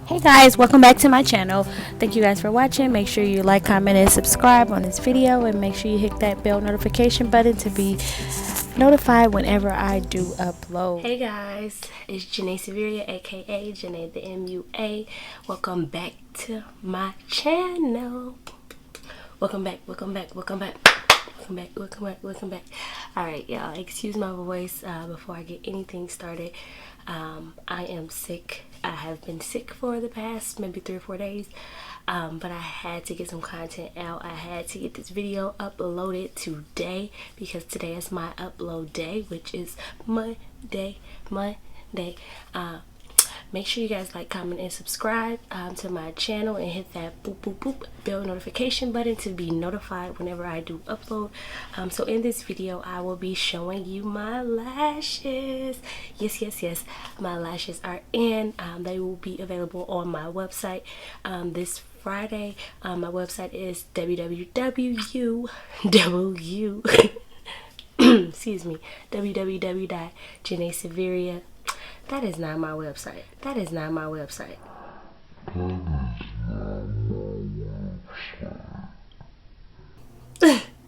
Hey guys, welcome back to my channel. Thank you guys for watching. Make sure you like, comment, and subscribe on this video, and make sure you hit that bell notification button to be notified whenever I do upload. Hey guys, it's Janae Severia, aka Janae the MUA. Welcome back to my channel. Welcome back. Alright, y'all, excuse my voice before I get anything started. I am sick. I have been sick for the past maybe 3 or 4 days, but I had to get some content out. I had to get this video uploaded today because today is my upload day, which is Monday. Make sure you guys like, comment, and subscribe to my channel, and hit that boop bell notification button to be notified whenever I do upload. So in this video, I will be showing you my lashes. Yes, my lashes are in. They will be available on my website this Friday. My website is www.janaeseveria. That is not my website.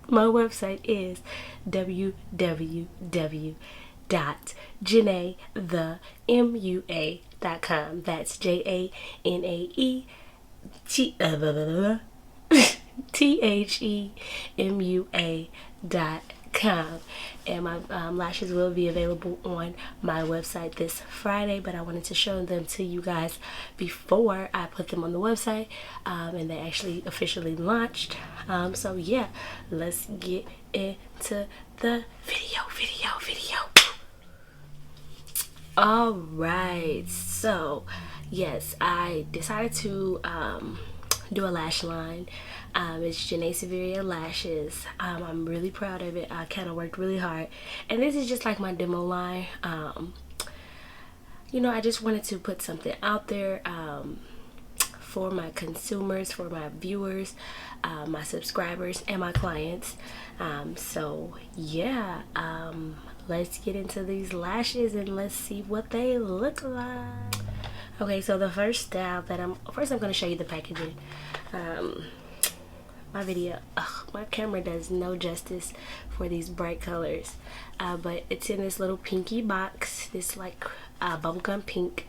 My website is www.janaethemua.com. That's JANAETHEMUA.com. And my lashes will be available on my website this Friday, but I wanted to show them to you guys before I put them on the website, and they actually officially launched. So yeah, let's get into the video. All right, so yes, I decided to do a lash line. It's Janae Severia lashes. I'm really proud of it. I kind of worked really hard, and this is just like my demo line. You know, I just wanted to put something out there for my consumers, for my viewers, my subscribers, and my clients. So yeah, let's get into these lashes and let's see what they look like. Okay, so the first style that I'm going to show you the packaging. My camera does no justice for these bright colors, but it's in this little pinky box, this like bubblegum pink.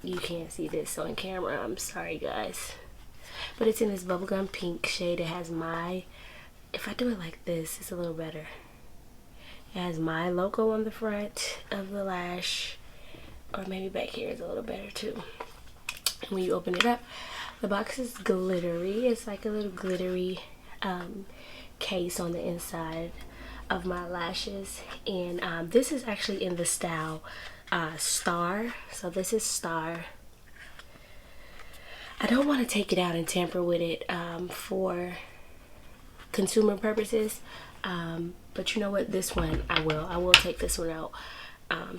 You can't see this on camera, I'm sorry guys, but it's in this bubblegum pink shade. It has my, if I do it like this, it's a little better. It has my logo on the front of the lash, or maybe back here is a little better too. And when you open it up, the box is glittery. It's like a little glittery case on the inside of my lashes. And this is actually in the style Star. So this is Star. I don't want to take it out and tamper with it for consumer purposes. But you know what? This one, I will take this one out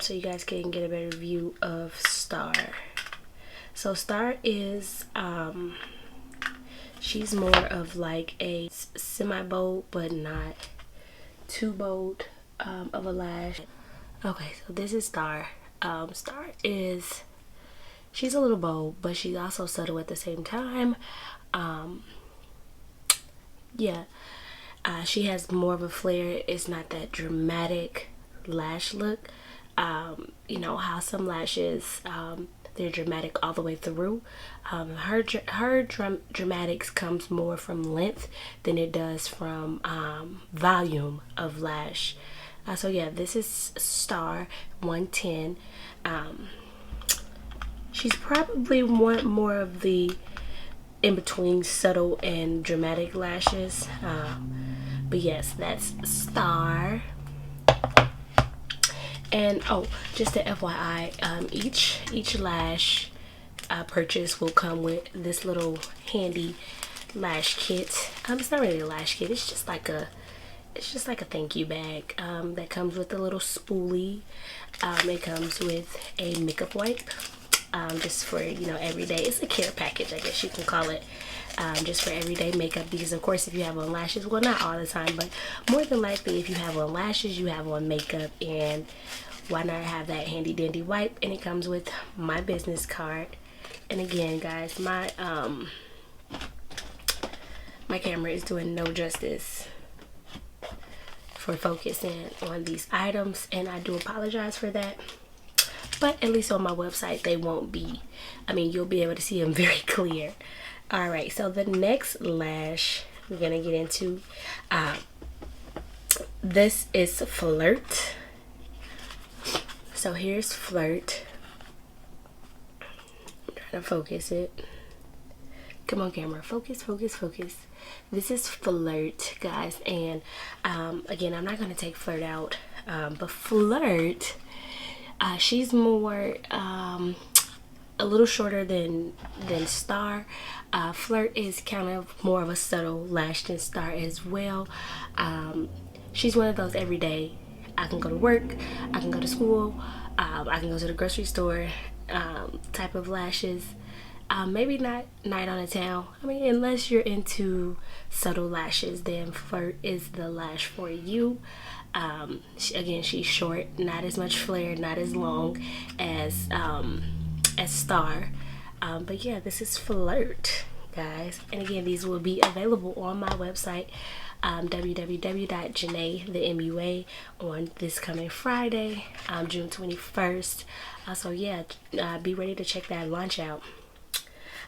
so you guys can get a better view of Star. So Star is, she's more of like a semi-bold but not too bold of a lash. Okay, so this is Star. Star is, she's a little bold, but she's also subtle at the same time. Yeah, she has more of a flare. It's not that dramatic lash look. You know how some lashes, they're dramatic all the way through. Her dramatics comes more from length than it does from volume of lash. So yeah, this is Star 110. She's probably more of the in between subtle and dramatic lashes, but yes, that's Star. And oh, just a FYI, each lash purchase will come with this little handy lash kit. It's not really a lash kit. It's just like a thank you bag that comes with a little spoolie. It comes with a makeup wipe, just for, you know, everyday. It's a care package, I guess you can call it. Just for everyday makeup, because of course if you have on lashes, well, not all the time, but more than likely if you have on lashes, you have on makeup, and why not have that handy dandy wipe? And it comes with my business card, And again, guys, my camera is doing no justice for focusing on these items, and I do apologize for that. But at least on my website, they won't be, I mean, you'll be able to see them very clear. All right, so the next lash we're gonna get into, this is Flirt. So here's Flirt. I'm trying to focus it. Come on, camera, focus, focus, focus. This is Flirt, guys, and again, I'm not gonna take Flirt out, but Flirt, she's more a little shorter than Star. Flirt is kind of more of a subtle lash than Star as well. She's one of those everyday, I can go to work, I can go to school, I can go to the grocery store type of lashes. Maybe not night on the town. I mean, unless you're into subtle lashes, then Flirt is the lash for you. Again, she's short, not as much flare, not as long as Star. But yeah, this is Flirt, guys. And again, these will be available on my website, www.janae on this coming Friday, June 21st. So yeah, be ready to check that launch out.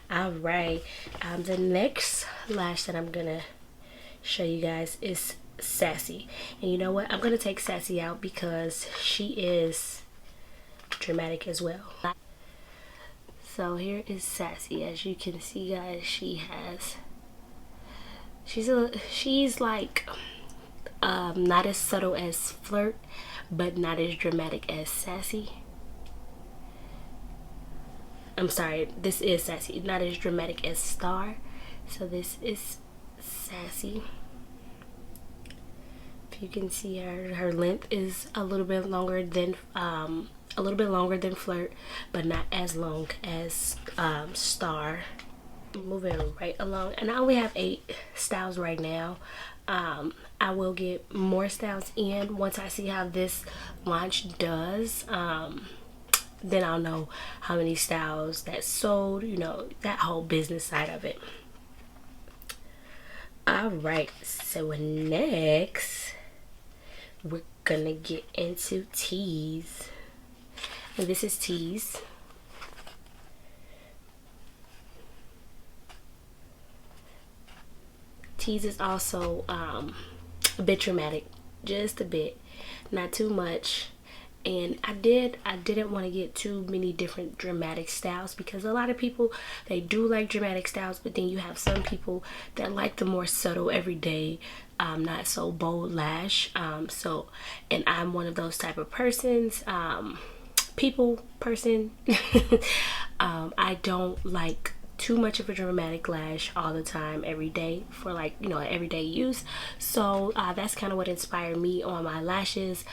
All right, the next lash that I'm gonna show you guys is Sassy. And you know what, I'm gonna take Sassy out because she is dramatic as well. So here is Sassy. As you can see, guys, she's like not as subtle as Flirt, but not as dramatic as Sassy. I'm sorry, this is Sassy, not as dramatic as Star. So this is Sassy. If you can see, her length is a little bit longer than Flirt, but not as long as Star. Moving right along, and I only have 8 styles right now. I will get more styles in once I see how this launch does. Then I'll know how many styles that sold, you know, that whole business side of it. All right, so next we're gonna get into Tease, and this is Tease. Tease is also a bit dramatic, just a bit, not too much. And I didn't want to get too many different dramatic styles, because a lot of people, they do like dramatic styles, but then you have some people that like the more subtle, everyday, not so bold lash. And I'm one of those type of persons, person. I don't like too much of a dramatic lash all the time, every day, for like, you know, everyday use. So that's kind of what inspired me on my lashes.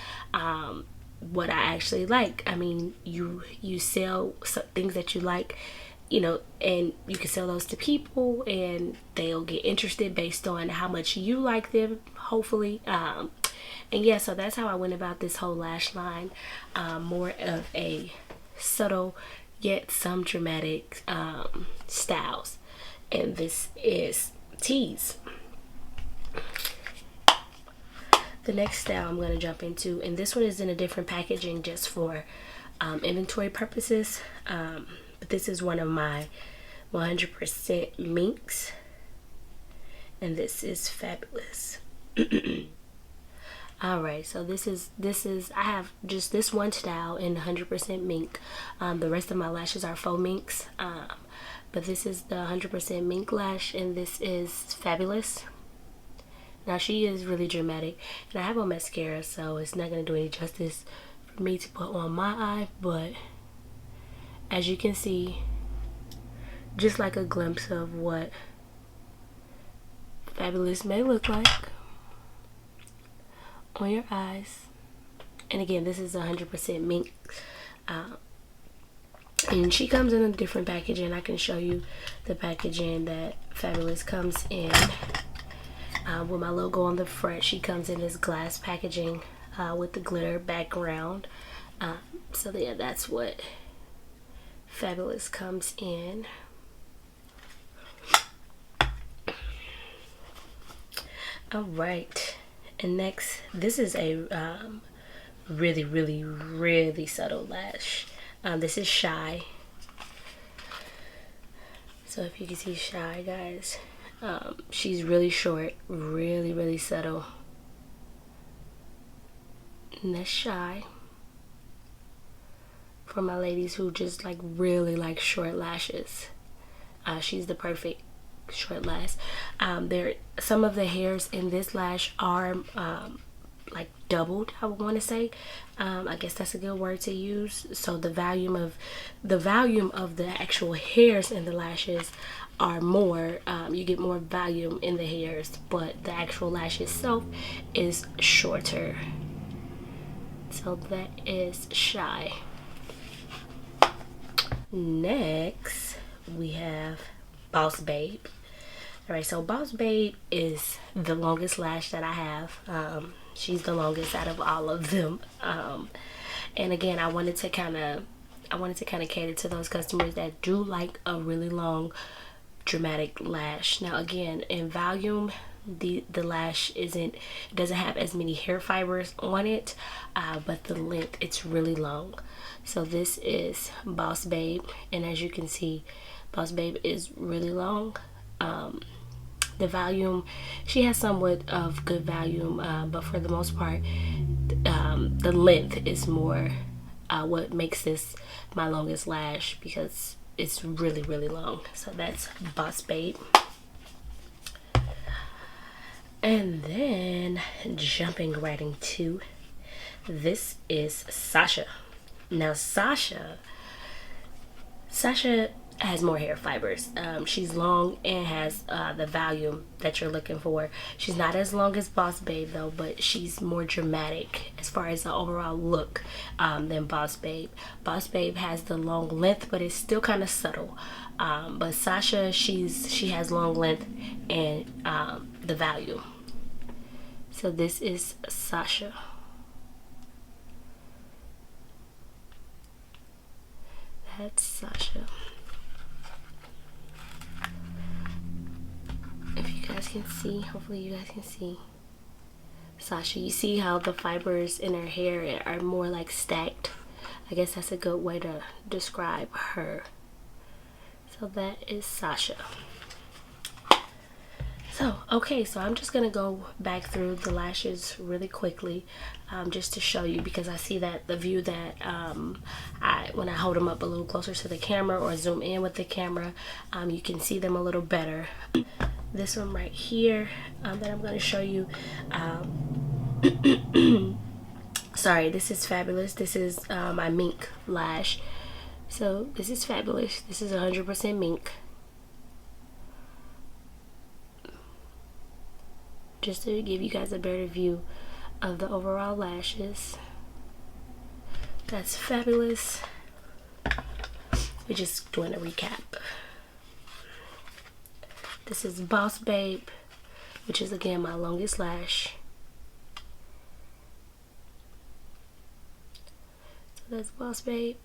What I actually like. I mean, you sell some things that you like, you know, and you can sell those to people and they'll get interested based on how much you like them, hopefully. And yeah, so that's how I went about this whole lash line. More of a subtle yet some dramatic styles, and this is Tease. The next style I'm going to jump into, and this one is in a different packaging just for inventory purposes, but this is one of my 100% minks, and this is Fabulous. Alright, so this is I have just this one style in 100% mink. The rest of my lashes are faux minks, but this is the 100% mink lash, and this is Fabulous. Now she is really dramatic, and I have a mascara, so it's not going to do any justice for me to put on my eye, but as you can see, just like a glimpse of what Fabulous may look like on your eyes. And again, this is 100% mink, and she comes in a different packaging. I can show you the packaging that Fabulous comes in. With my logo on the front. She comes in this glass packaging with the glitter background. So yeah, that's what Fabulous comes in. All right, and next, this is a really subtle lash. This is Shy. So if you can see Shy, guys, she's really short, really subtle. And that's Shy. For my ladies who just like really like short lashes, she's the perfect short lash. Some of the hairs in this lash are like doubled, I would want to say. I guess that's a good word to use. So the volume of the actual hairs in the lashes are more. You get more volume in the hairs, but the actual lash itself is shorter. So that is Shy. Next, we have Boss Babe. Alright, so Boss Babe is the longest lash that I have. She's the longest out of all of them. And again, I wanted to kind of cater to those customers that do like a really long, dramatic lash. Now, again, in volume, the lash doesn't have as many hair fibers on it, but the length, it's really long. So this is Boss Babe, and as you can see, Boss Babe is really long. The volume, she has somewhat of good volume, but for the most part, the length is more what makes this my longest lash, because it's really long. So that's Boss Babe. And then jumping right into, this is Sasha. Now Sasha has more hair fibers. She's long and has the volume that you're looking for. She's not as long as Boss Babe though, but she's more dramatic as far as the overall look than Boss Babe. Boss Babe has the long length, but it's still kind of subtle. But Sasha, she has long length and the volume. So this is Sasha. That's Sasha. If you guys can see, hopefully you guys can see Sasha. You see how the fibers in her hair are more like stacked. I guess that's a good way to describe her. So that is Sasha. So, okay, so I'm just going to go back through the lashes really quickly, just to show you, because I see that the view that when I hold them up a little closer to the camera or zoom in with the camera, you can see them a little better. This one right here that I'm going to show you, sorry, this is Fabulous. This is my mink lash. So this is Fabulous. This is 100% mink. Just to give you guys a better view of the overall lashes. That's Fabulous. We're just doing a recap. This is Boss Babe, which is again my longest lash. So that's Boss Babe.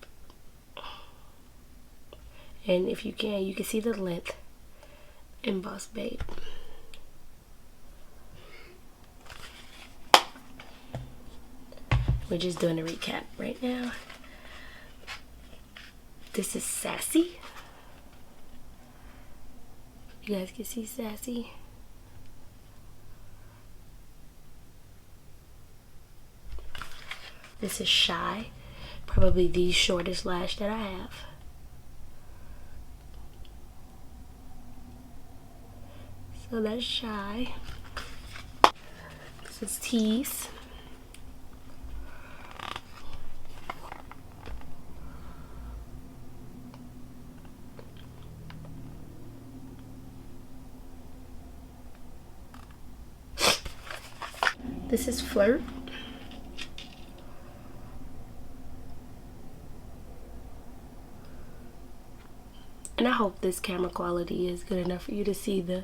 And if you can see the length in Boss Babe. We're just doing a recap right now. This is Sassy. You guys can see Sassy. This is Shy. Probably the shortest lash that I have. So that's Shy. This is Tease. This is Flirt. And I hope this camera quality is good enough for you to see the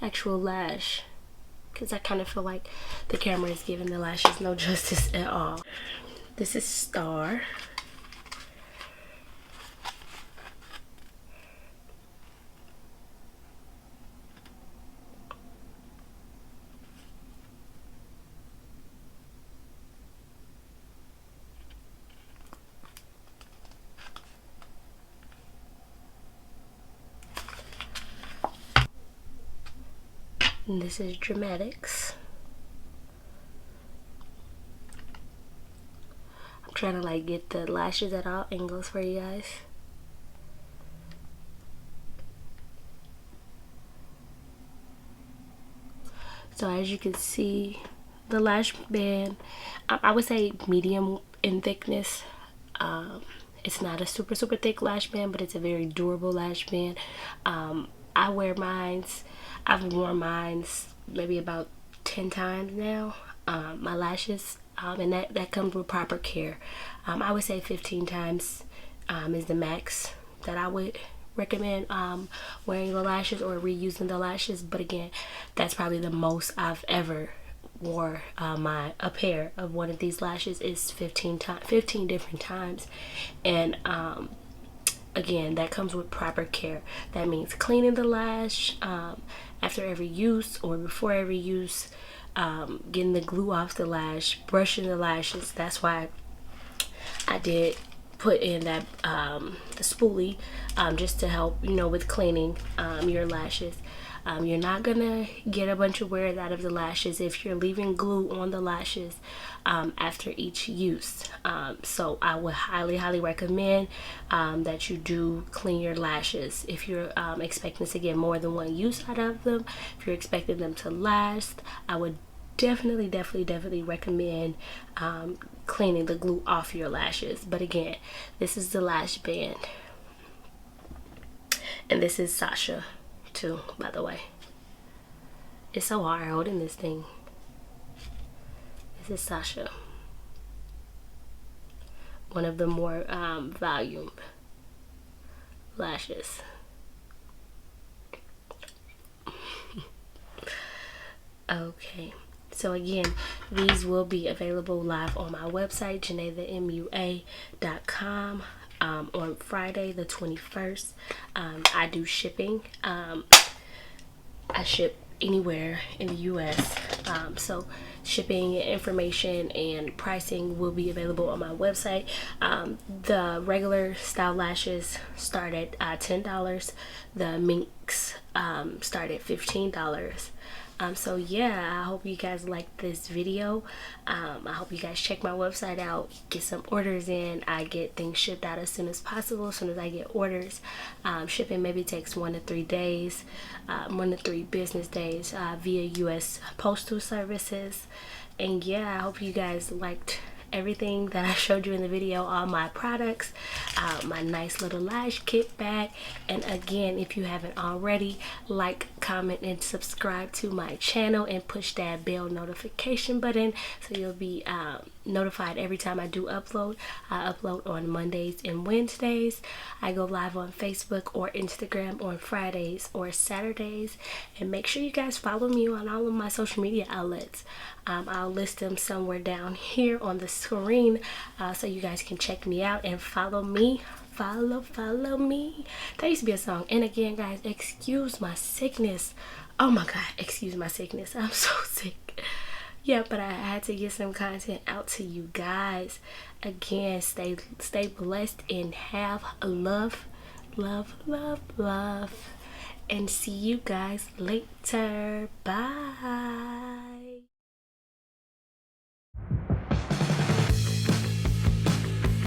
actual lash, because I kind of feel like the camera is giving the lashes no justice at all. This is Star. And this is Dramatics. I'm trying to like get the lashes at all angles for you guys. So as you can see, the lash band, I would say medium in thickness. It's not a super thick lash band, but it's a very durable lash band. I wear mines. I've worn mines maybe about 10 times now. My lashes, and that comes with proper care. I would say 15 times is the max that I would recommend wearing the lashes or reusing the lashes. But again, that's probably the most I've ever wore a pair of one of these lashes is 15 different times. And again, that comes with proper care. That means cleaning the lash after every use or before every use, getting the glue off the lash, brushing the lashes. That's why I did put in that the spoolie just to help, you know, with cleaning your lashes. You're not gonna get a bunch of wear out of the lashes if you're leaving glue on the lashes after each use. So I would highly recommend that you do clean your lashes if you're expecting to get more than one use out of them. If you're expecting them to last, I would definitely recommend cleaning the glue off your lashes. But again, this is the lash band, and this is Sasha too, by the way. It's so hard holding this thing. This is Sasha, one of the more volume lashes. Okay, so again, these will be available live on my website, JanaeTheMUA.com, on Friday the 21st. I do shipping. I ship anywhere in the US, so shipping information and pricing will be available on my website. The regular style lashes start at $10. The minks start at $15. So yeah, I hope you guys liked this video. I hope you guys check my website out, get some orders in. I get things shipped out as soon as possible, as soon as I get orders. Shipping maybe takes 1 to 3 days, 1 to 3 business days via US postal services. And yeah, I hope you guys liked everything that I showed you in the video, all my products, my nice little lash kit bag. And again, if you haven't already, like, comment, and subscribe to my channel, and push that bell notification button so you'll be notified every time I do upload. I upload on Mondays and Wednesdays. I go live on Facebook or Instagram on Fridays or Saturdays. And make sure you guys follow me on all of my social media outlets. I'll list them somewhere down here on the screen so you guys can check me out and follow me. Follow me. That used to be a song. And again, guys, excuse my sickness. Oh my god, excuse my sickness. I'm so sick. Yeah, but I had to get some content out to you guys. Again, stay blessed and have love. And see you guys later. Bye.